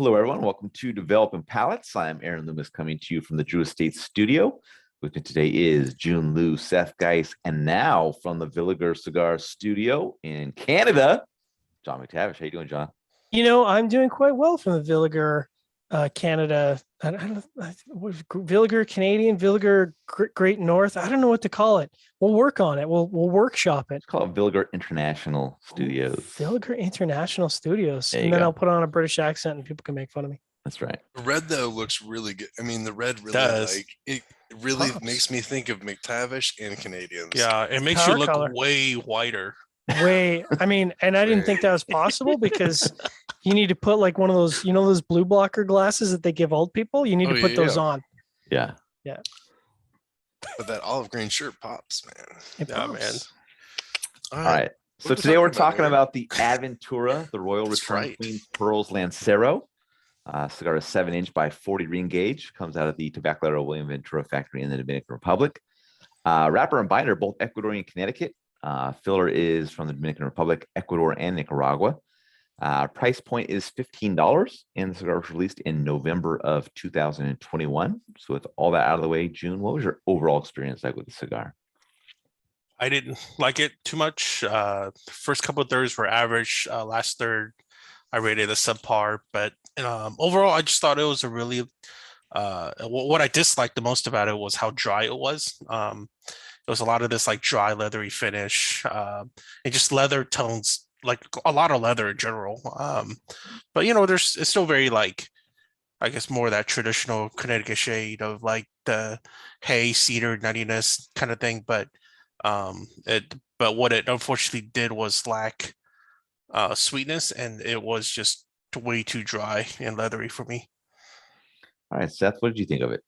Hello, everyone. Welcome to Developing Palates. I'm Aaron Loomis coming to you from the Drew Estate Studio. With me today is Jiunn, Lou, Seth, Geis, and now from the Villiger Cigar Studio in Canada, John McTavish. How you doing, John? I'm doing quite well from the Villiger, Canada. I don't know, Villiger Canadian, Villiger Great North. I don't know what to call it. We'll work on it. We'll workshop it. It's called Villiger International Studios. Villiger International Studios. There you And then go. I'll put on a British accent and people can make fun of me. That's right. The red though looks really good. I mean, the red really Does. it really Pops. makes me think of McTavish and Canadians. Yeah, it makes Power you look color. way whiter. And I didn't think that was possible because you need to put like one of those, those blue blocker glasses that they give old people. You need to put those on. Yeah. But that olive green shirt pops, man. It Yeah, pops. man. All right. So What are we today we're talking talking about about the Adventura, the Royal That's Return right. Queen's Pearls Lancero. Cigar is 7-inch by 40 ring gauge. Comes out of the Tabacalero William Ventura factory in the Dominican Republic. Wrapper and binder, both Ecuadorian, Connecticut. Filler is from the Dominican Republic, Ecuador, and Nicaragua. Price point is $15, and the cigar was released in November of 2021. So with all that out of the way, Jiunn, what was your overall experience like with the cigar? I didn't like it too much. First couple of thirds were average. Last third, I rated a subpar. But overall, I just thought it was a really. What I disliked the most about it was how dry it was. There was a lot of this like dry leathery finish, and just leather tones, like a lot of leather in general. But it's still very like, I guess more of that traditional Connecticut shade of like the hay cedar nuttiness kind of thing. But what it unfortunately did was lack sweetness, and it was just way too dry and leathery for me. All right, Seth, what did you think of it?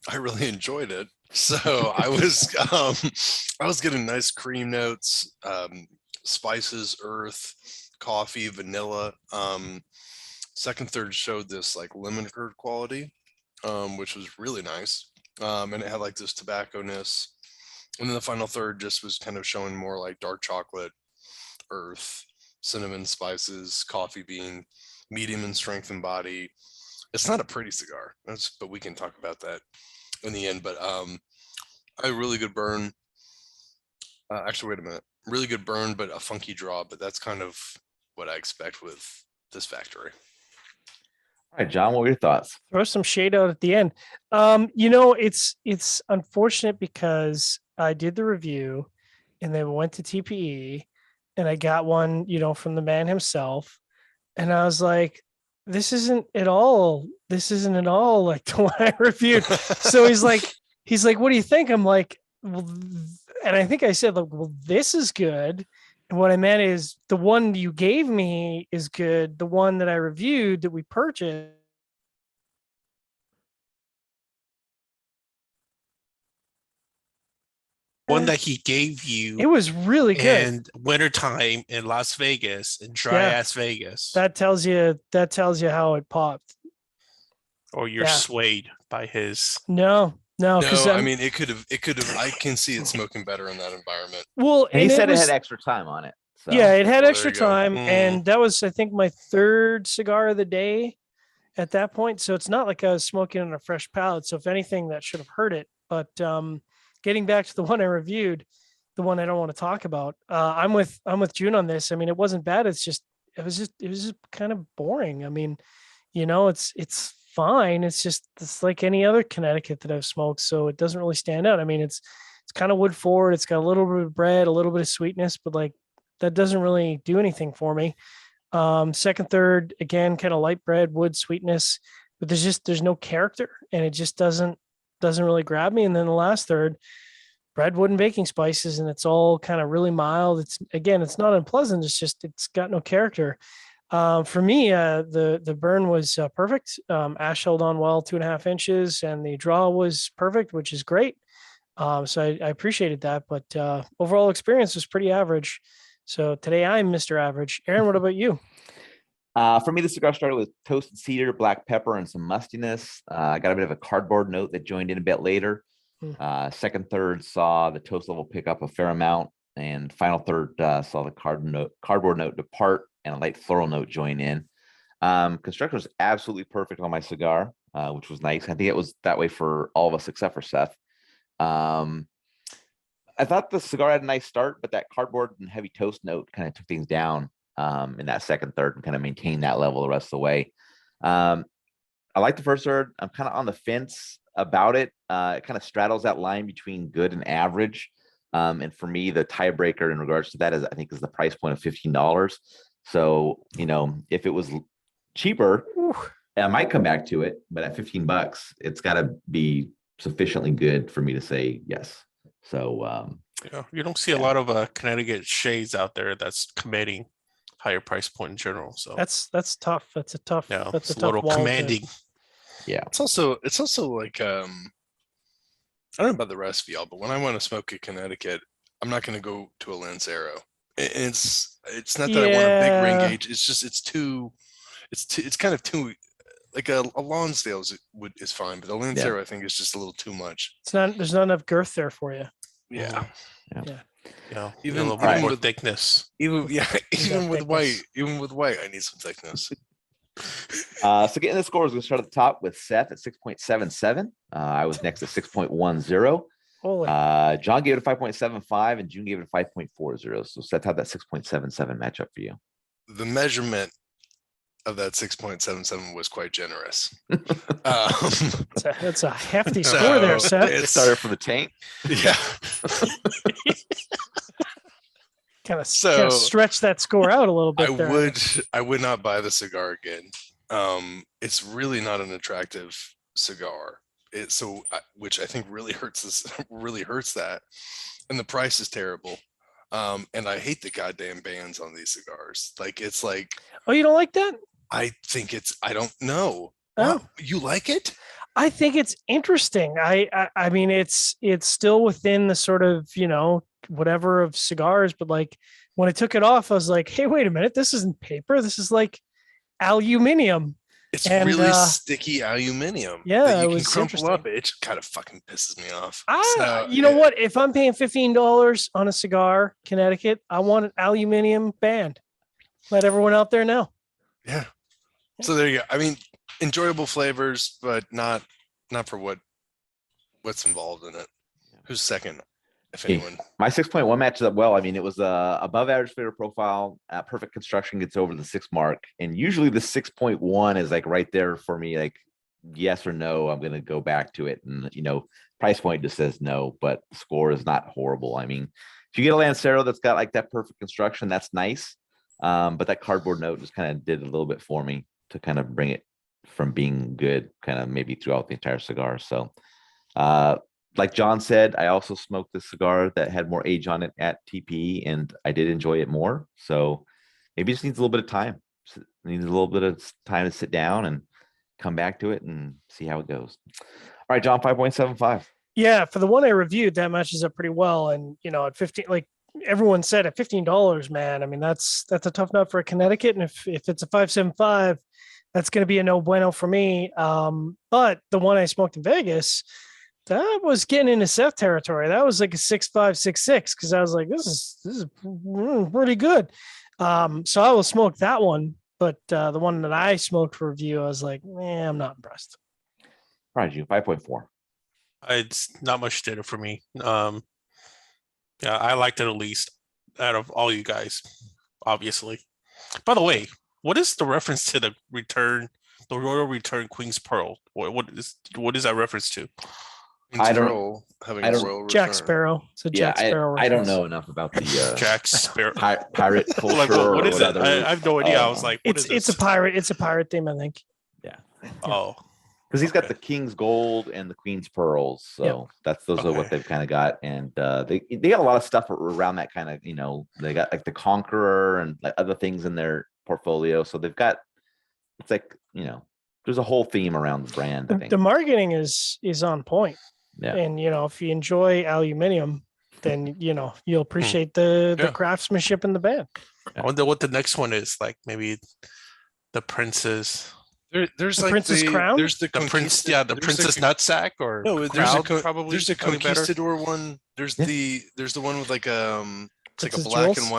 I really enjoyed it. So I was getting nice cream notes, spices, earth, coffee, vanilla. Second third showed this like lemon curd quality, which was really nice. And it had like this tobacco-ness. And then the final third just was kind of showing more like dark chocolate, earth, cinnamon, spices, coffee bean, medium in strength and body. It's not a pretty cigar, but we can talk about that in the end. But a really good burn. Actually, wait a minute. Really good burn, but a funky draw. But that's kind of what I expect with this factory. All right, John, what were your thoughts? Throw some shade out at the end. It's unfortunate because I did the review and then went to TPE and I got one, from the man himself. And I was like, this isn't at all like the one I reviewed. So he's like, what do you think? I'm like, well, and I think I said, like, well, this is good. And what I meant is the one you gave me is good. The one that I reviewed that we purchased. One that he gave you It was really good. in wintertime in Las Vegas, in dry ass Vegas. That tells you how it popped. Or you're swayed by his. No, because I mean it could have. I can see it smoking better in that environment. Well, And he said it had extra time on it. So. Yeah, it had Well, extra there you go. time, and that was, I think, my third cigar of the day at that point. So it's not like I was smoking on a fresh palate. So if anything, that should have hurt it. But getting back to the one I reviewed, the one I don't want to talk about, I'm with Jiunn on this. I mean, it wasn't bad. It was just kind of boring. I mean, it's fine. It's like any other Connecticut that I've smoked, so it doesn't really stand out. I mean, it's kind of wood forward. It's got a little bit of bread, a little bit of sweetness, but like that doesn't really do anything for me. Second, third, again, kind of light bread, wood sweetness, but there's no character, and it just doesn't really grab me. And then the last third, bread, wood, and baking spices, and it's all kind of really mild. It's not unpleasant. It's got no character. For me, the burn was perfect. Ash held on well, 2.5 inches, and the draw was perfect, which is great. So I appreciated that, but overall experience was pretty average. So today I'm Mr. Average. Aaron, what about you? For me, the cigar started with toasted cedar, black pepper, and some mustiness. I got a bit of a cardboard note that joined in a bit later. Second, third saw the toast level pick up a fair amount, And final third saw the cardboard note depart and a light floral note join in. Construction was absolutely perfect on my cigar, which was nice. I think it was that way for all of us except for Seth. I thought the cigar had a nice start, but that cardboard and heavy toast note kind of took things down in that second third and kind of maintained that level the rest of the way. I like the first third. I'm kind of on the fence about it. It kind of straddles that line between good and average. And for me, the tiebreaker in regards to that is, I think, is the price point of $15. So, if it was cheaper, I might come back to it, but at $15, it's got to be sufficiently good for me to say yes. So, you don't see a lot of Connecticut shades out there that's committing higher price point in general. So that's tough. That's a tough. That's a it's a tough little wall commanding. Yeah. It's also like I don't know about the rest of y'all, but when I want to smoke in Connecticut, I'm not going to go to a Lancero. It's not that I want a big ring gauge. It's just it's kind of too, like a Lonsdale is fine, but the Lancero I think is just a little too much. There's not enough girth there for you. Yeah. Even a little bit more thickness. Even with white, I need some thickness. So getting the scores, we'll start at the top with Seth at 6.77. I was next at 6.10. John gave it a 5.75 and Jiunn gave it a 5.40. So Seth had that 6.77 matchup for you. The measurement of that 6.77 was quite generous. That's a hefty score there, Seth. It started from the tank. Yeah. kind of stretch that score out a little bit. I would not buy the cigar again. It's really not an attractive cigar. Which I think really hurts that. And the price is terrible. And I hate the goddamn bands on these cigars. Like, it's like, oh, you don't like that? I don't know. Oh, wow. You like it? I think it's interesting. I mean, it's still within the sort of, whatever of cigars, but like when I took it off, I was like, hey, wait a minute, this isn't paper. This is like aluminium. It's really sticky aluminium. Yeah, that you it was can crumple up. interesting. It kind of fucking pisses me off. You know what? If I'm paying $15 on a cigar, Connecticut, I want an aluminium band. Let everyone out there know. Yeah. So there you go. I mean, enjoyable flavors, but not for what's involved in it. Who's second, if anyone? My 6.1 matches up well. I mean, it was above average flavor profile. Perfect construction gets over the 6 mark, and usually the 6.1 is like right there for me. Like yes or no, I'm going to go back to it, and price point just says no, but score is not horrible. I mean, if you get a Lancero that's got like that perfect construction, that's nice. But that cardboard note just kind of did a little bit for me to kind of bring it from being good kind of maybe throughout the entire cigar. So like John said, I also smoked a cigar that had more age on it at TP, and I did enjoy it more. So maybe it just needs a little bit of time. It needs a little bit of time to sit down and come back to it and see how it goes. All right, John, 5.75. Yeah, for the one I reviewed, that matches up pretty well. And at 15, like everyone said, at $15, man, I mean, that's a tough nut for a Connecticut. And if it's a 5.75, that's going to be a no bueno for me. But the one I smoked in Vegas, that was getting into Seth territory. That was like a 6.5, 6.6, because I was like, this is pretty good. So I will smoke that one. But the one that I smoked for review, I was like, I'm not impressed. All right, you 5.4. It's not much data for me. Yeah, I liked it at least out of all you guys, obviously. By the way, what is the reference to the Royal Return Queen's Pearl? What is that reference to? I don't Royal Jack Return. Sparrow. It's a Jack Sparrow. I don't know enough about the Jack Sparrow pirate culture. like, what is it? I have no idea. I was like, what is it's a pirate. It's a pirate theme, I think. Yeah. Oh, because he's got the King's Gold and the Queen's Pearls, so those are what they've kind of got, and they got a lot of stuff around that kind of they got like the Conqueror and like other things in their portfolio, so they've got it's like there's a whole theme around the brand. I think the marketing is on point. Yeah. And if you enjoy aluminium, then you'll appreciate the craftsmanship in the band. I wonder what the next one is. Like maybe the Prince's. There's the like Prince's Crown. There's the Prince. Yeah, the Princess Nutsack or no. Crown, probably. There's a Conquistador one. There's the one with like It's like That's a his black jewels? and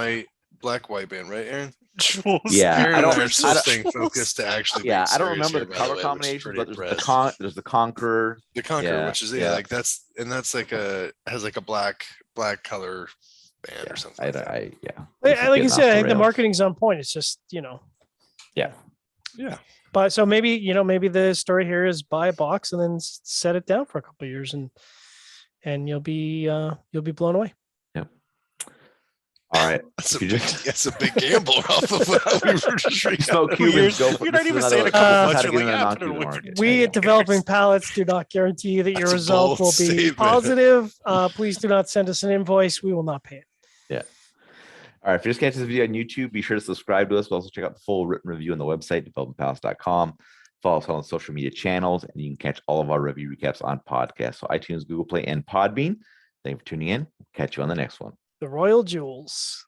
white band, right, Aaron? Jewels. Yeah, Aaron I and don't- I are still I don't- staying focused to actually. Yeah, being I don't serious remember here, the by color way, which is combinations, pretty but there's impressed. there's the Conqueror. The Conqueror, Yeah, which is yeah. like that's like has like a black color band Yeah, or something like that. yeah. Like this is like you getting said, off I the think the rails. marketing's on point. It's just, Yeah, Yeah. but so maybe, maybe the story here is buy a box and then set it down for a couple of years and you'll be blown away. all right. That's a If you big, just- that's a big gamble off of what we were just reading. Smoke Cubans, years. go for You're this not is even another saying a one. couple This is months, how to you're get like, in the yeah, put it non-Cuban away for market. 10 We at years. Developing Palates do not guarantee that your That's a result bold will be statement. positive. Please do not send us an invoice. We will not pay it. All right, if you're just catching this video on YouTube, be sure to subscribe to us. But also check out the full written review on the website, developmentpalace.com. Follow us on social media channels, and you can catch all of our review recaps on podcasts. So iTunes, Google Play, and Podbean. Thank you for tuning in. Catch you on the next one. The Royal Jewels.